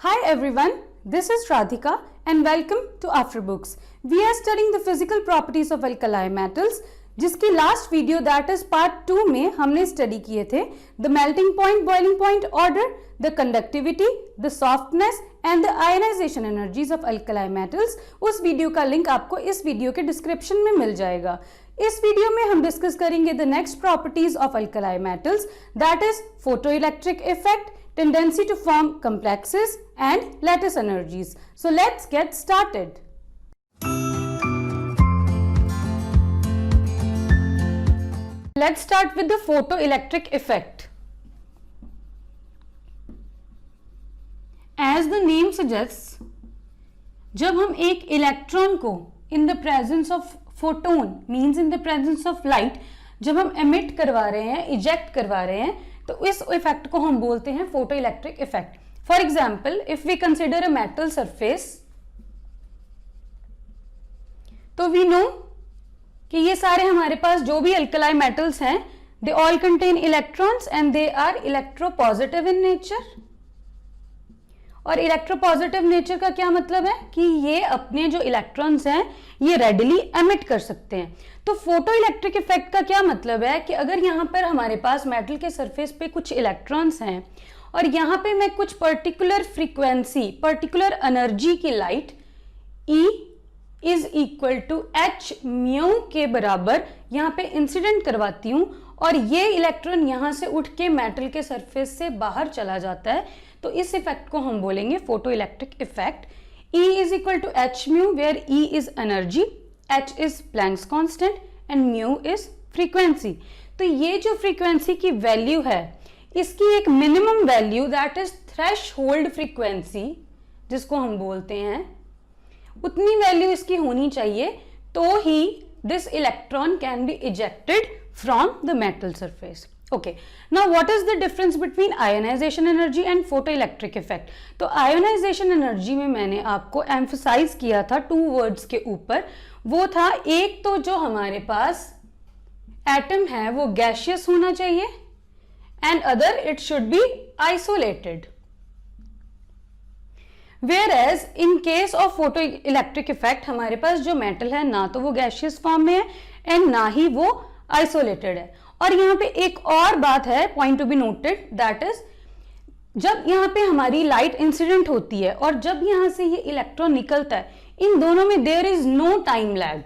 Hi everyone, this is Radhika and welcome to AfterBooks. We are studying the physical properties of alkali metals, जिसकी last video that is part 2 में हमने study किए थे the melting point, boiling point order, the conductivity, the softness and the ionisation energies of alkali metals. उस video का link आपको इस video के डिस्क्रिप्शन में मिल जाएगा। इस वीडियो में हम डिस्कस करेंगे the next properties of alkali metals that is photoelectric effect, tendency to form complexes and lattice energies. So let's get started. Let's start with the photoelectric effect. As the name suggests, जब हम एक electron को in the presence of photon means in the presence of light जब हम emit करवा रहे हैं, eject करवा रहे हैं, तो इस इफेक्ट को हम बोलते हैं photo electric effect. For example, if we consider a metal surface, तो वी नो कि ये सारे हमारे पास जो भी अल्कलाई मेटल्स हैं, they all contain electrons and they are electropositive in nature. और इलेक्ट्रोपॉजिटिव नेचर का क्या मतलब है कि ये अपने जो इलेक्ट्रॉन्स हैं ये रेडिली एमिट कर सकते हैं। तो फोटो इलेक्ट्रिक इफेक्ट का क्या मतलब है कि अगर यहाँ पर हमारे पास मेटल के सरफेस पे कुछ इलेक्ट्रॉन्स हैं और यहाँ पे मैं कुछ पर्टिकुलर फ्रीक्वेंसी, पर्टिकुलर एनर्जी की light E is equal to h mu के बराबर यहाँ पे इंसिडेंट करवाती हूँ और ये इलेक्ट्रॉन यहाँ से उठ के मेटल के सरफेस से बाहर चला जाता है, तो इस इफेक्ट को हम बोलेंगे photo electric effect. E is equal to h mu where E is energy, h is Planck's constant and mu is frequency। तो ये जो फ्रीक्वेंसी की वैल्यू है इसकी एक minimum value that is threshold frequency जिसको हम बोलते हैं, उतनी वैल्यू इसकी होनी चाहिए तो ही this electron can be ejected from the metal surface. Okay, now what is the difference between ionization energy and photoelectric effect? तो ionization energy में मैंने आपको emphasize किया था 2 words के ऊपर, वो था एक तो जो हमारे पास एटम है वो gaseous होना चाहिए and other it should be isolated. Whereas in case of photoelectric effect हमारे पास जो मेटल है ना तो वो gaseous form में है and ना ही वो isolated है। और यहाँ पे एक और बात है point to be noted, that is जब यहाँ पे हमारी लाइट इंसिडेंट होती है और जब यहाँ से ये इलेक्ट्रॉन निकलता है, इन दोनों में there is no time lag.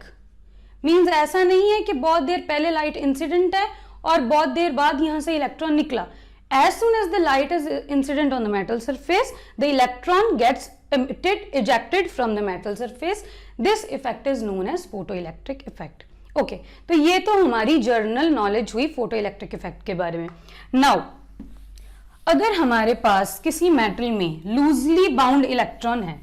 Means ऐसा नहीं है कि बहुत देर पहले लाइट इंसिडेंट है और बहुत देर बाद यहाँ से इलेक्ट्रॉन निकला। As soon as the light is incident on the metal surface, the electron gets ejected from the metal surface. This effect is known as photoelectric effect. Okay तो ये तो हमारी जर्नल नॉलेज हुई फोटो इलेक्ट्रिक इफेक्ट के बारे में। Now अगर हमारे पास किसी मेटल में लूजली बाउंड इलेक्ट्रॉन है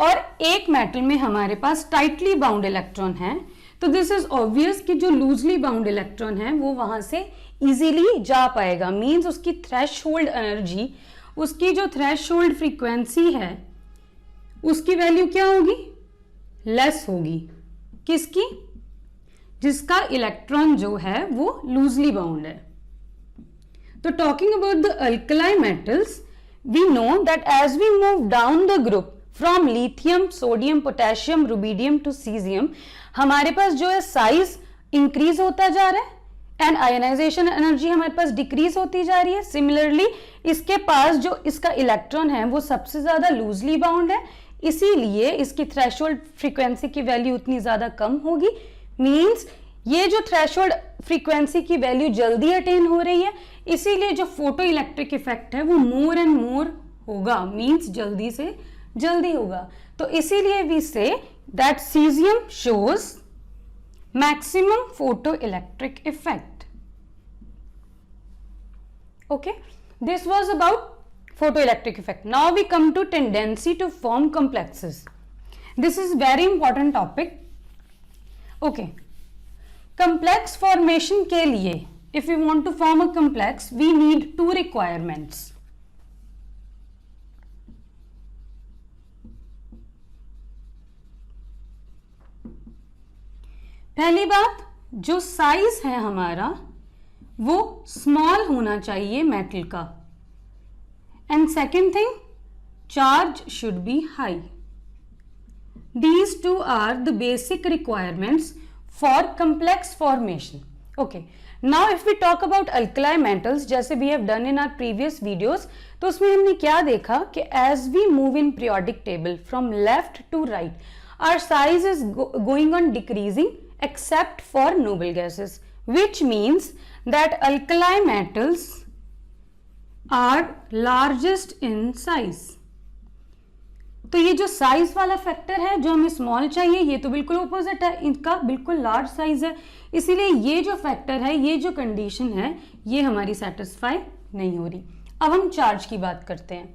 और एक मेटल में हमारे पास टाइटली बाउंड इलेक्ट्रॉन है, तो दिस इज ऑब्वियस कि जो लूजली बाउंड इलेक्ट्रॉन है वो वहां से इजीली जा पाएगा। मींस उसकी थ्रेशहोल्ड एनर्जी, उसकी जो थ्रेशहोल्ड फ्रीक्वेंसी है उसकी वैल्यू क्या होगी? लेस होगी। किसकी? जिसका इलेक्ट्रॉन जो है वो लूजली बाउंड है। तो talking about the alkali metals, we know that as we move down the group from lithium, sodium, potassium, rubidium to caesium, हमारे पास जो है साइज इंक्रीज होता जा रहा है एंड आयनाइजेशन एनर्जी हमारे पास डिक्रीज होती जा रही है। सिमिलरली इसके पास जो इसका इलेक्ट्रॉन है वो सबसे ज्यादा लूजली बाउंड है, इसीलिए इसकी थ्रेशहोल्ड फ्रीक्वेंसी की वैल्यू उतनी ज्यादा कम होगी। मींस ये जो थ्रेशहोल्ड फ्रीक्वेंसी की वैल्यू जल्दी अटेन हो रही है, इसीलिए जो फोटो इलेक्ट्रिक इफेक्ट है वो मोर एंड मोर होगा, मींस जल्दी से जल्दी होगा। तो इसीलिए we say that caesium shows maximum photo electric effect. Okay, this was about photo electric effect. Now we come to tendency to form complexes. This is very important topic. Okay, complex formation के लिए if you want to form a complex we need 2 requirements. पहली बात, जो size है हमारा वो small होना चाहिए मेटल का, and second thing charge should be high. These two are the basic requirements for complex formation. Okay, now if we talk about alkali metals, जैसे we have done in our previous videos, तो उसमें हमने क्या देखा कि as we move in periodic table from left to right, our size is going on decreasing except for noble gases, which means that alkali metals are largest in size. तो ये जो size वाला फैक्टर है, जो हमें small चाहिए, ये तो बिल्कुल ऑपोजिट है, इनका बिल्कुल लार्ज साइज है, इसीलिए ये जो फैक्टर है, ये जो कंडीशन है, ये हमारी सेटिस्फाई नहीं हो रही। अब हम चार्ज की बात करते हैं।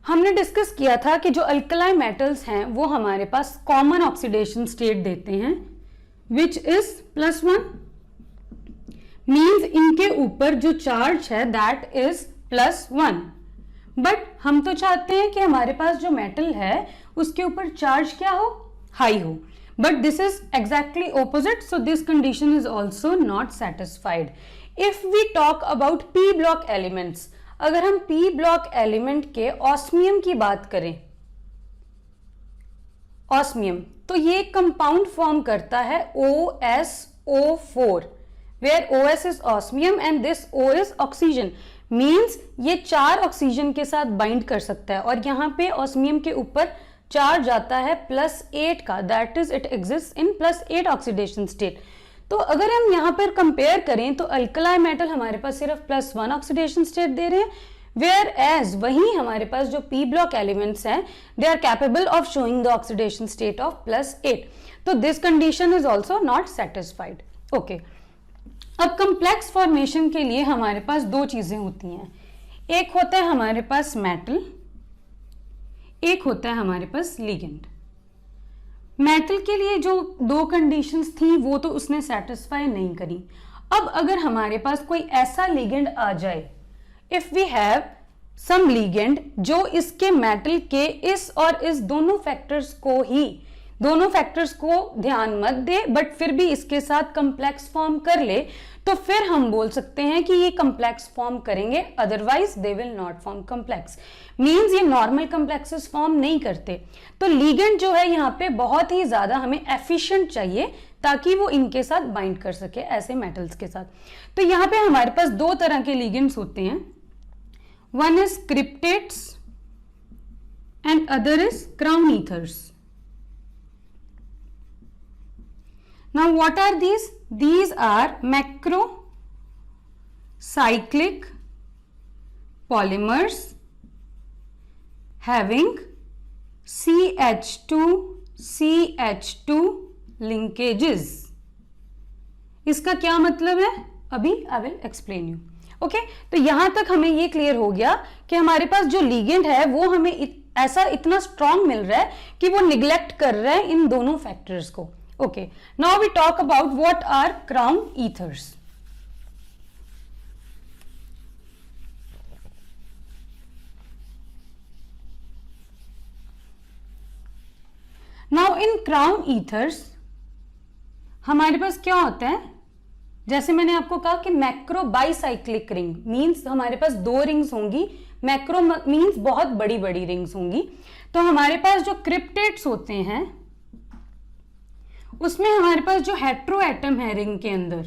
हमने डिस्कस किया था कि जो अल्कलाई मेटल्स हैं वो हमारे पास कॉमन ऑक्सीडेशन स्टेट देते हैं, विच इज +1, मीन्स इनके ऊपर जो चार्ज है दैट इज +1। बट हम तो चाहते हैं कि हमारे पास जो मेटल है उसके ऊपर चार्ज क्या हो, हाई हो, but this is exactly opposite, so this condition is also not satisfied. If we talk about p block elements, अगर हम पी ब्लॉक एलिमेंट के ऑस्मियम की बात करें, ऑस्मियम, तो ये कंपाउंड फॉर्म करता है OSO4, where OS is osmium and this O is oxygen, means ये 4 ऑक्सीजन के साथ बाइंड कर सकता है, और यहाँ पे ऑस्मियम के ऊपर चार्ज आता है +8 का, that is it exist in +8 oxidation state. तो अगर हम यहाँ पर कंपेयर करें तो अल्कलाई मेटल हमारे पास सिर्फ +1 ऑक्सीडेशन स्टेट दे रहे हैं, वेयर एज वहीं हमारे पास जो पी ब्लॉक एलिमेंट्स हैं they are capable of showing the oxidation state of +8, तो this condition is also not satisfied. Okay, अब कम्प्लेक्स फॉर्मेशन के लिए हमारे पास 2 चीजें होती हैं, एक होता है हमारे पास मेटल, एक होता है हमारे पास लिगेंड। मेटल के लिए जो 2 कंडीशंस थी वो तो उसने सेटिस्फाई नहीं करी। अब अगर हमारे पास कोई ऐसा लिगेंड आ जाए, if we have some ligand जो इसके मेटल के इस और इस दोनों फैक्टर्स को ध्यान मत दे बट फिर भी इसके साथ कंप्लेक्स फॉर्म कर ले, तो फिर हम बोल सकते हैं कि ये कंप्लेक्स फॉर्म करेंगे, otherwise they will not form complex, means ये नॉर्मल कंप्लेक्सेस फॉर्म नहीं करते। तो लिगेंड जो है यहाँ पे बहुत ही ज्यादा हमें एफिशिएंट चाहिए ताकि वो इनके साथ बाइंड कर सके ऐसे मेटल्स के साथ। तो यहाँ पे हमारे पास 2 तरह के लिगेंड्स होते हैं, one is cryptates and other is crown ethers. Now what are these? These are macrocyclic polymers having CH2 linkages. इसका क्या मतलब है अभी I will explain you. Okay, तो यहां तक हमें ये क्लियर हो गया कि हमारे पास जो लिगेंड है वो हमें ऐसा इतना स्ट्रॉन्ग मिल रहा है कि वो निग्लेक्ट कर रहा है इन दोनों फैक्टर्स को। Okay, now we talk about what are crown ethers. Now in crown ethers हमारे पास क्या होता है, जैसे मैंने आपको कहा कि मैक्रो बाइसाइक्लिक रिंग मींस हमारे पास 2 रिंग्स होंगी, मैक्रो मींस बहुत बड़ी बड़ी रिंग्स होंगी। तो हमारे पास जो क्रिप्टेट्स होते हैं उसमें हमारे पास जो हेट्रो एटम है रिंग के अंदर,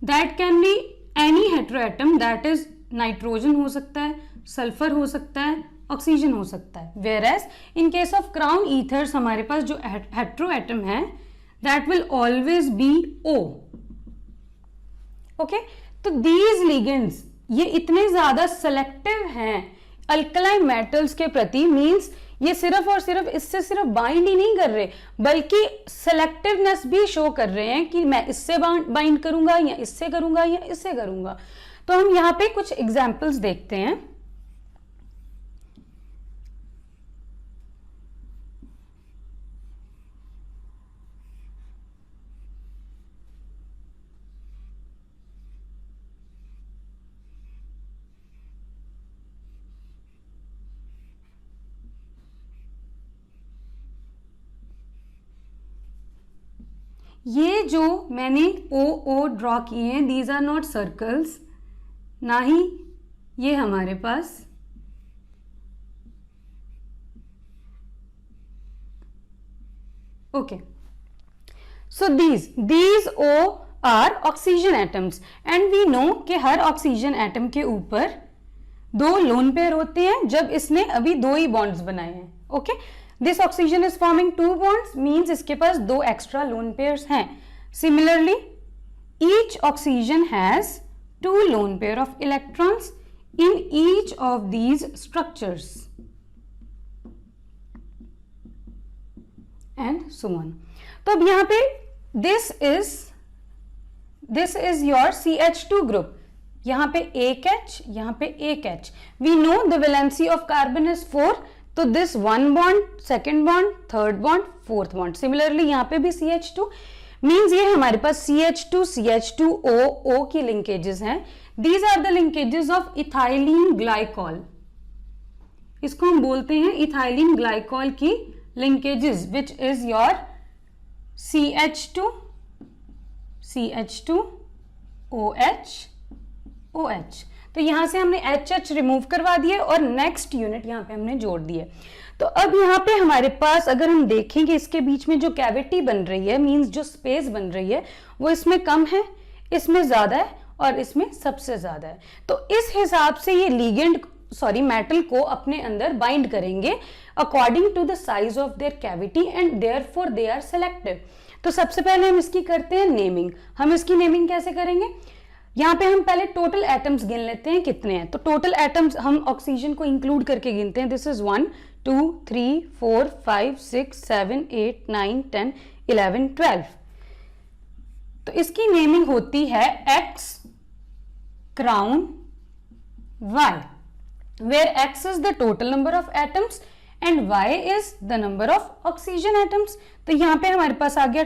that can be any hetero atom, that is nitrogen हो सकता है, सल्फर हो सकता है, ऑक्सीजन हो सकता है। Where as in case of crown ethers हमारे पास जो हेट्रो एटम है that will always be O। Okay, तो दीज लिगेंड्स ये इतने ज्यादा सेलेक्टिव हैं अल्कलाई मेटल्स के प्रति, मींस ये सिर्फ और सिर्फ इससे सिर्फ बाइंड ही नहीं कर रहे बल्कि सेलेक्टिवनेस भी शो कर रहे हैं कि मैं इससे बाइंड करूंगा या इससे करूंगा या इससे करूंगा। तो हम यहाँ पे कुछ एग्जांपल्स देखते हैं। ये जो मैंने ओ ड्रॉ किए हैं दीज आर नॉट सर्कल्स, ना ही ये हमारे पास Okay, so these O are oxygen atoms and we know कि हर ऑक्सीजन एटम के ऊपर 2 लोन पेयर होते हैं जब इसने अभी 2 ही बॉन्ड्स बनाए हैं. Okay, this oxygen is forming 2 bonds, means इसके पास 2 एक्स्ट्रा लोन पेयर्स हैं. Similarly each oxygen has 2 lone pair of electrons in each of these structures and so on. तो अब यहाँ पे this is your CH2 group. यहाँ पे एक H, यहाँ पे एक H. We know the valency of carbon is 4. तो this 1 bond, second bond, third bond, fourth bond. Similarly यहाँ पे भी CH2 means ये हमारे पास CH2, CH2O, O की linkages हैं. These are the linkages of ethylene glycol. इसको हम बोलते हैं इथाइलिन ग्लाइकॉल की linkages, which is your CH2, CH2, OH, OH. तो यहां से हमने HH रिमूव करवा दिए और नेक्स्ट यूनिट यहां पे हमने जोड़ दिए. तो अब यहाँ पे हमारे पास अगर हम देखेंगे इसके बीच में जो कैविटी बन रही है, मींस जो स्पेस बन रही है, वो इसमें कम है, इसमें ज्यादा है और इसमें सबसे ज्यादा है. तो इस हिसाब से ये लिगेंड मेटल को अपने अंदर बाइंड करेंगे according to the size of their cavity and therefore they are selective. तो सबसे पहले हम इसकी करते हैं नेमिंग. हम इसकी नेमिंग कैसे करेंगे? यहाँ पे हम पहले टोटल एटम्स गिन लेते हैं कितने हैं. तो टोटल एटम्स हम ऑक्सीजन को इंक्लूड करके गिनते हैं. This is 1 2 3 4 5 6 7 8 9 10 11 12. तो इसकी नेमिंग होती है X crown Y, where X is the total number of atoms and Y is the number of oxygen atoms. तो यहाँ पे हमारे पास आ गया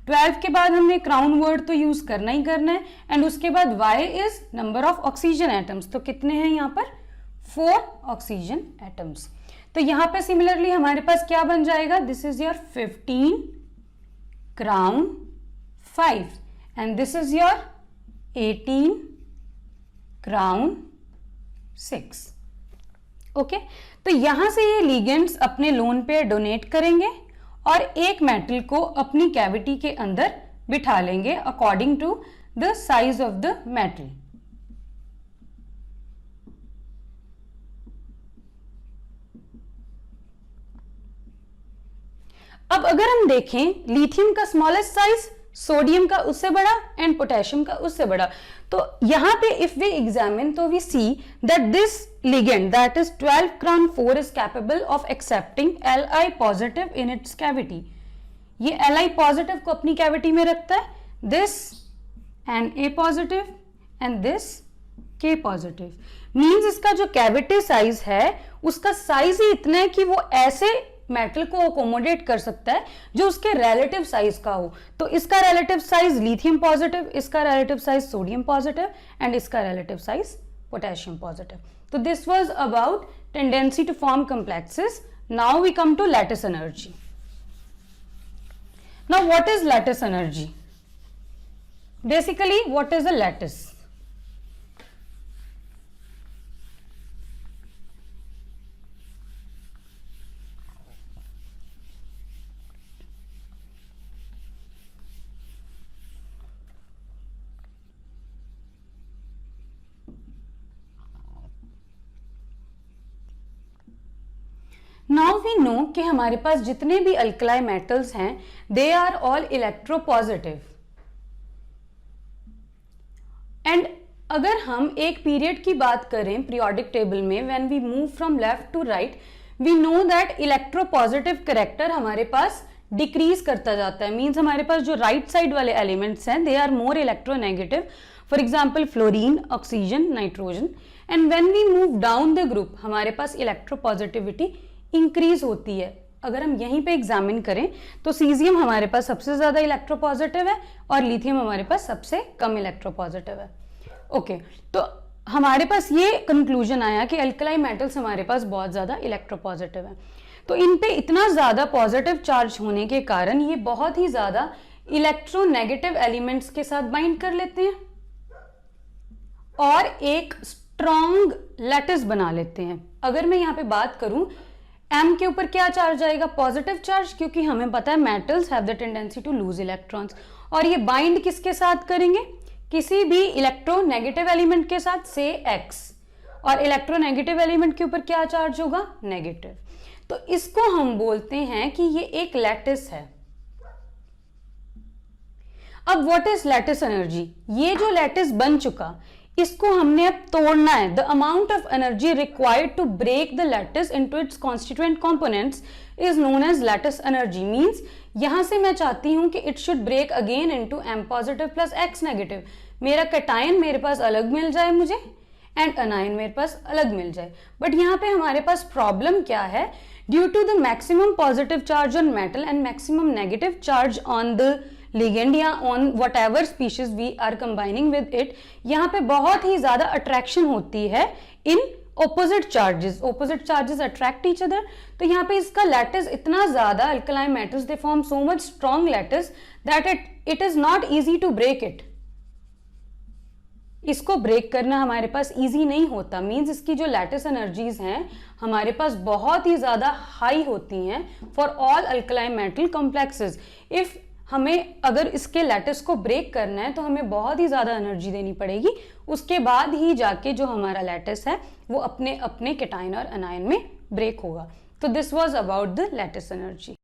12 के बाद हमने क्राउन वर्ड तो यूज करना ही करना है एंड उसके बाद Y is number of oxygen atoms. तो कितने हैं यहाँ पर? 4 ऑक्सीजन एटम्स. तो यहाँ पे सिमिलरली हमारे पास क्या बन जाएगा? This is your 15 crown 5 and this is your 18 crown 6. Okay, तो यहां से ये लिगेंड्स अपने लोन पेयर डोनेट करेंगे और एक मेटल को अपनी कैविटी के अंदर बिठा लेंगे according to the size of the metal. अब अगर हम देखें लिथियम का स्मॉलेस्ट साइज, सोडियम का उससे बड़ा एंड पोटेशियम का उससे बड़ा. तो यहां पे इफ वी एग्जामिन तो we see that this ligand that is 12 crown 4 is capable of accepting Li positive in its cavity. ये Li positive को अपनी कैविटी में रखता है, this and A positive and this K positive. Means इसका जो cavity size है उसका साइज ही इतना है कि वो ऐसे मेटल को अकोमोडेट कर सकता है जो उसके रिलेटिव साइज का हो. तो इसका रिलेटिव साइज लिथियम पॉजिटिव, इसका relative size sodium positive and इसका relative size potassium positive. So this was about tendency to form complexes. Now we come to lattice energy. Now what is lattice energy? Basically what is a lattice? Now we know कि हमारे पास जितने भी alkali metals हैं they are all electropositive. And अगर हम एक period की बात करें पीरियोडिक टेबल में, when we move from left to right, we know that electropositive character हमारे पास डिक्रीज करता जाता है. मीन्स हमारे पास जो राइट साइड वाले एलिमेंट्स हैं they are more electronegative. For example fluorine, oxygen, nitrogen. And when we move down the group हमारे पास इलेक्ट्रोपॉजिटिविटी इंक्रीज होती है. अगर हम यहीं पे एग्जामिन करें तो सीजियम हमारे पास सबसे ज्यादा इलेक्ट्रोपॉजिटिव है और लिथियम हमारे पास सबसे कम इलेक्ट्रोपॉजिटिव है. ओके, तो हमारे पास ये कंक्लूजन आया कि अल्कलाई मेटल्स हमारे पास बहुत ज्यादा इलेक्ट्रोपॉजिटिव है. तो इन पे इतना ज्यादा पॉजिटिव चार्ज होने के कारण ये बहुत ही ज्यादा इलेक्ट्रोनेगेटिव एलिमेंट्स के साथ बाइंड कर लेते हैं और एक स्ट्रॉन्ग लैटिस बना लेते हैं. अगर मैं यहाँ पे बात करूं m के ऊपर क्या चार्ज आएगा, पॉजिटिव चार्ज, क्योंकि हमें पता है metals have the tendency to lose electrons. और ये बाइंड किसके साथ करेंगे, किसी भी इलेक्ट्रोनेगेटिव एलिमेंट के साथ, से x, और इलेक्ट्रोनेगेटिव एलिमेंट के ऊपर क्या चार्ज होगा, नेगेटिव। तो इसको हम बोलते हैं कि ये एक लैटिस है। अब व्हाट इज लैटिस एनर्जी, ये जो लैटिस बन चुका इसको हमने अब तोड़ना है। The amount of energy required to break the lattice into its constituent components is known as lattice energy. Means यहां से मैं चाहती हूं कि it should break again into m positive plus x negative. मेरा कैटायन मेरे पास अलग मिल जाए मुझे, एंड अनायन मेरे पास अलग मिल जाए। बट यहाँ पे हमारे पास प्रॉब्लम क्या है, due to the maximum positive charge on metal and maximum negative charge on the ligand या on whatever species we are combining with it, यहाँ पे बहुत ही ज्यादा अट्रैक्शन होती है इन opposite charges attract each other। तो यहाँ पे इसका लैटिस इतना ज्यादा, alkaline metals they form so much strong lattice that it is not easy to break it. इसको ब्रेक करना हमारे पास इजी नहीं होता। मींस इसकी जो लैटिस एनर्जीज हैं हमारे पास बहुत ही ज्यादा हाई होती हैं for all alkaline metal complexes. If हमें अगर इसके लैटिस को ब्रेक करना है तो हमें बहुत ही ज्यादा एनर्जी देनी पड़ेगी, उसके बाद ही जाके जो हमारा लैटिस है वो अपने अपने कैटायन और अनायन में ब्रेक होगा। तो this was about the lattice energy.